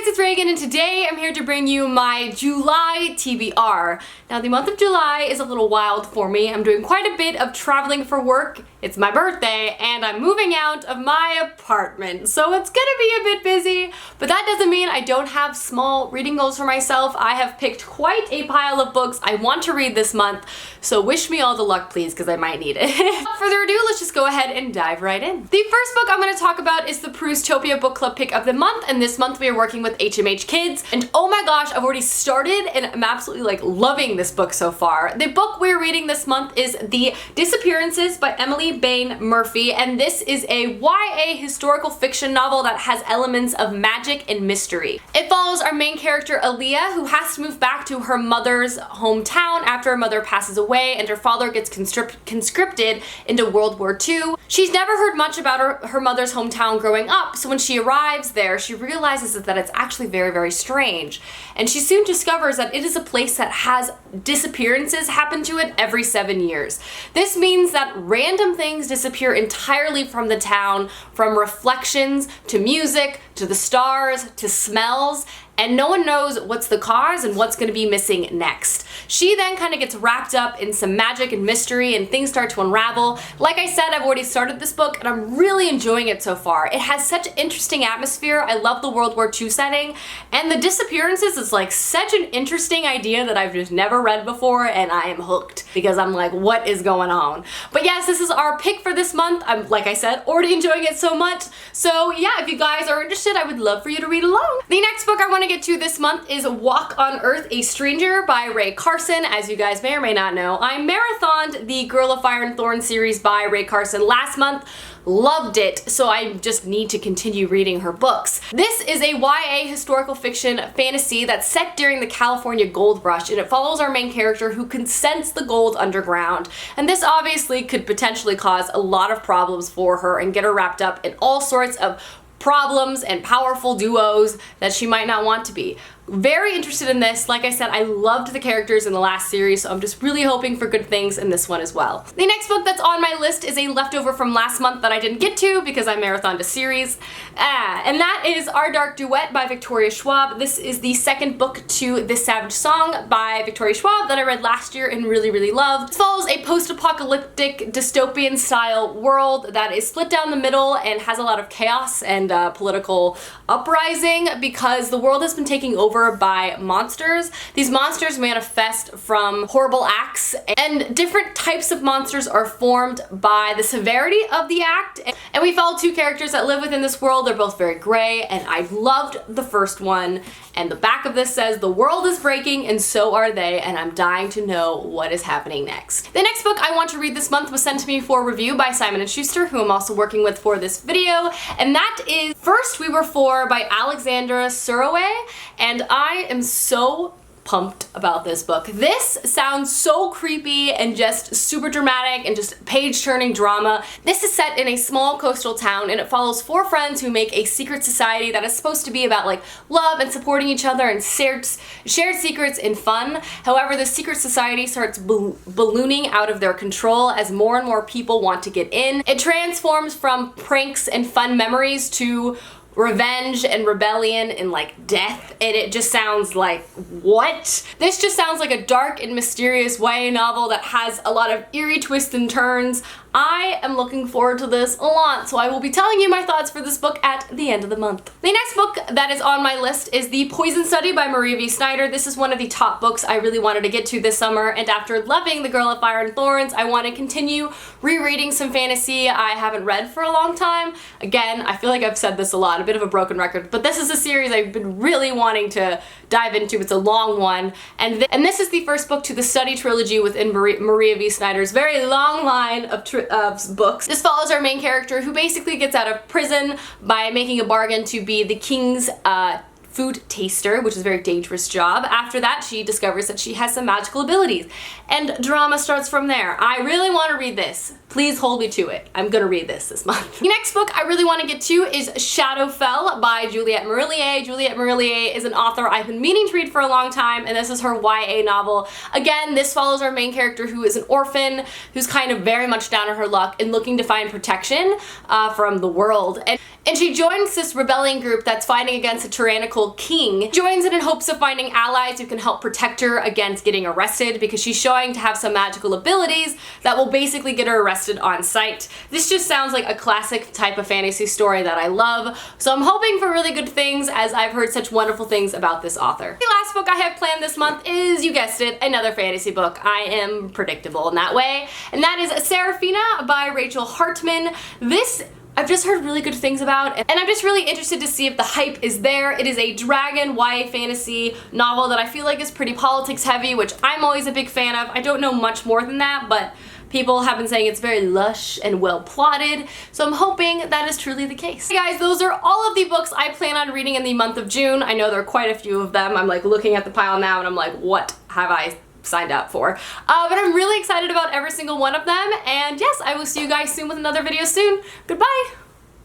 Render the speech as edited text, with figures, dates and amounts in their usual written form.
guys, it's Reagan and today I'm here to bring you my July TBR. Now the month of July is a little wild for me. I'm doing quite a bit of traveling for work. It's my birthday and I'm moving out of my apartment, so it's gonna be a bit busy, but that doesn't mean I don't have small reading goals for myself. I have picked quite a pile of books I want to read this month, so wish me all the luck please, because I might need it. Without further ado, let's just go ahead and dive right in. The first book I'm going to talk about is the Proustopia Book Club pick of the month, and this month we are working with HMH Kids, and oh my gosh, I've already started and I'm absolutely like loving this book so far. The book we're reading this month is The Disappearances by Emily Bain Murphy, and this is a YA historical fiction novel that has elements of magic and mystery. It follows our main character Aaliyah, who has to move back to her mother's hometown after her mother passes away and her father gets conscripted into World War II. She's never heard much about her mother's hometown growing up, so when she arrives there, she realizes that it's actually very, very strange. And she soon discovers that it is a place that has disappearances happen to it every 7 years. This means that random things disappear entirely from the town, from reflections to music to the stars to smells, and no one knows what's the cause and what's going to be missing next. She then kind of gets wrapped up in some magic and mystery and things start to unravel. Like I said, I've already started this book and I'm really enjoying it so far. It has such interesting atmosphere. I love the World War II setting, and the disappearances is like such an interesting idea that I've just never read before, and I am hooked because I'm like, what is going on? But yes, this is our pick for this month. I'm, like I said, already enjoying it so much. So yeah, if you guys are interested, I would love for you to read along. The next book I want to get to this month is Walk on Earth, A Stranger by Ray Carson. As you guys may or may not know, I marathoned the Girl of Fire and Thorn series by Ray Carson last month. Loved it, so I just need to continue reading her books. This is a YA historical fiction fantasy that's set during the California gold rush, and it follows our main character who can sense the gold underground. And this obviously could potentially cause a lot of problems for her and get her wrapped up in all sorts of problems and powerful duos that she might not want to be. Very interested in this. Like I said, I loved the characters in the last series, so I'm just really hoping for good things in this one as well. The next book that's on my list is a leftover from last month that I didn't get to because I marathoned a series, and that is Our Dark Duet by Victoria Schwab. This is the second book to This Savage Song by Victoria Schwab that I read last year and really, really loved. This follows a post-apocalyptic dystopian style world that is split down the middle and has a lot of chaos and political uprising because the world has been taken over by monsters. These monsters manifest from horrible acts, and different types of monsters are formed by the severity of the act. And we follow two characters that live within this world. They're both very gray, and I loved the first one. And the back of this says, the world is breaking and so are they, and I'm dying to know what is happening next. The next book I want to read this month was sent to me for review by Simon & Schuster, who I'm also working with for this video, and that is First We Were Four by Alexandra Surowe, and I am so pumped about this book. This sounds so creepy and just super dramatic and just page-turning drama. This is set in a small coastal town, and it follows four friends who make a secret society that is supposed to be about like love and supporting each other and shared secrets and fun. However, the secret society starts ballooning out of their control as more and more people want to get in. It transforms from pranks and fun memories to revenge and rebellion and like death, and it just sounds like, what? This just sounds like a dark and mysterious YA novel that has a lot of eerie twists and turns. I am looking forward to this a lot, so I will be telling you my thoughts for this book at the end of the month. The next book that is on my list is The Poison Study by Maria V. Snyder. This is one of the top books I really wanted to get to this summer, and after loving The Girl of Fire and Thorns, I want to continue rereading some fantasy I haven't read for a long time. Again, I feel like I've said this a lot, a bit of a broken record, but this is a series I've been really wanting to dive into. It's a long one, and this is the first book to the Study trilogy within Maria V. Snyder's very long line of books. This follows our main character who basically gets out of prison by making a bargain to be the king's food taster, which is a very dangerous job. After that, she discovers that she has some magical abilities, and drama starts from there. I really want to read this. Please hold me to it. I'm gonna read this month. The next book I really want to get to is Shadowfell by Juliette Marillier. Juliette Marillier is an author I've been meaning to read for a long time, and this is her YA novel. Again, this follows our main character who is an orphan, who's kind of very much down on her luck and looking to find protection from the world. And And she joins this rebellion group that's fighting against a tyrannical king. Joins it in hopes of finding allies who can help protect her against getting arrested because she's showing to have some magical abilities that will basically get her arrested on sight. This just sounds like a classic type of fantasy story that I love, so I'm hoping for really good things as I've heard such wonderful things about this author. The last book I have planned this month is, you guessed it, another fantasy book. I am predictable in that way, and that is Serafina by Rachel Hartman. This I've just heard really good things about, and I'm just really interested to see if the hype is there. It is a dragon YA fantasy novel that I feel like is pretty politics heavy, which I'm always a big fan of. I don't know much more than that, but people have been saying it's very lush and well plotted, so I'm hoping that is truly the case. Hey guys, those are all of the books I plan on reading in the month of June. I know there are quite a few of them. I'm like looking at the pile now and I'm like, what have I signed up for? But I'm really excited about every single one of them, and yes, I will see you guys soon with another video soon. Goodbye!